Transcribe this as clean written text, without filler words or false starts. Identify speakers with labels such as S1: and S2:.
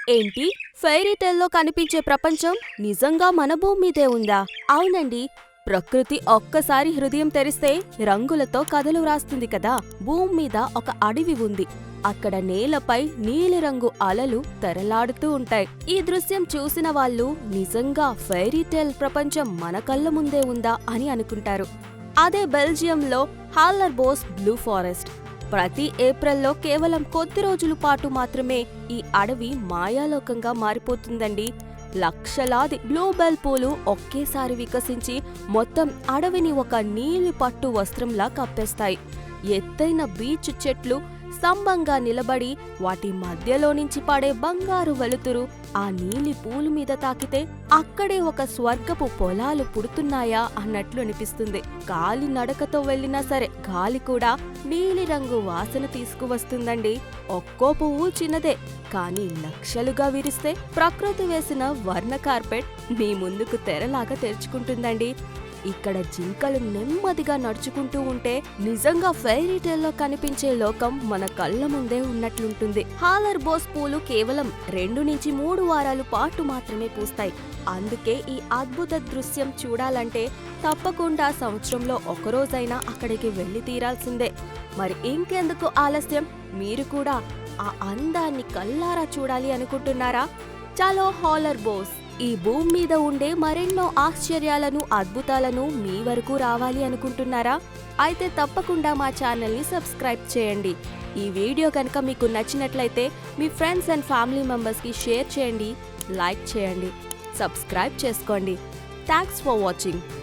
S1: ఏంటి? ఫెయిరీటేల్లో కనిపించే ప్రపంచం నిజంగా మన భూమి మీదే ఉందా? అవునండి. ప్రకృతి ఒక్కసారి హృదయం తెరిస్తే రంగులతో కథలు వ్రాస్తుంది కదా. భూమి మీద ఒక అడవి ఉంది. అక్కడ నేలపై నీలిరంగు అలలు తెరలాడుతూ ఉంటాయి. ఈ దృశ్యం చూసిన వాళ్ళు నిజంగా ఫెయిరీటేల్ ప్రపంచం మన కళ్ళ ముందే ఉందా అని అనుకుంటారు. అదే బెల్జియంలో హాల్లర్బోస్ బ్లూ ఫారెస్ట్. ప్రతి ఏప్రిల్లో కేవలం కొద్ది రోజుల పాటు మాత్రమే ఈ అడవి మాయాలోకంగా మారిపోతుందండి. లక్షలాది బ్లూబెల్ పూలు ఒకేసారి వికసించి మొత్తం అడవిని ఒక నీలి పట్టు వస్త్రంలా కప్పేస్తాయి. ఎత్తైన బీచ్ చెట్లు స్తంభంగా నిలబడి వాటి మధ్యలో నుంచి పడే బంగారు వెలుతురు ఆ నీలి పూలు మీద తాకితే అక్కడే ఒక స్వర్గపు పొలాలు పుడుతున్నాయా అన్నట్లు అనిపిస్తుంది. గాలి నడకతో వెళ్ళినా సరే గాలి కూడా నీలిరంగు వాసన తీసుకువస్తుందండి. ఒక్కో పువ్వు చిన్నదే, కానీ లక్షలుగా విరిస్తే ప్రకృతి వేసిన వర్ణ కార్పెట్ మీ ముందుకు తెరలాగా తెరుచుకుంటుందండి. ఇక్కడ జింకలు నెమ్మదిగా నడుచుకుంటూ ఉంటే నిజంగా ఫెయిరీటేల్లో కనిపించే లోకం మన కళ్ళ ముందే ఉన్నట్లుంటుంది. హాల్లర్బోస్ పూలు కేవలం 2 నుంచి 3 వారాల పాటు మాత్రమే పూస్తాయి. అందుకే ఈ అద్భుత దృశ్యం చూడాలంటే తప్పకుండా సంవత్సరంలో ఒకరోజైనా అక్కడికి వెళ్లి తీరాల్సిందే. మరి ఇంకెందుకు ఆలస్యం? మీరు కూడా ఆ అందాన్ని కళ్ళారా చూడాలి అనుకుంటున్నారా? చలో హాల్లర్బోస్! ఈ భూమి మీద ఉండే మరెన్నో ఆశ్చర్యాలను, అద్భుతాలను మీ వరకు రావాలి అనుకుంటున్నారా? అయితే తప్పకుండా మా ఛానల్ని సబ్స్క్రైబ్ చేయండి. ఈ వీడియో కనుక మీకు నచ్చినట్లయితే మీ ఫ్రెండ్స్ అండ్ ఫ్యామిలీ మెంబర్స్కి షేర్ చేయండి, లైక్ చేయండి, సబ్స్క్రైబ్ చేసుకోండి. Thanks for watching.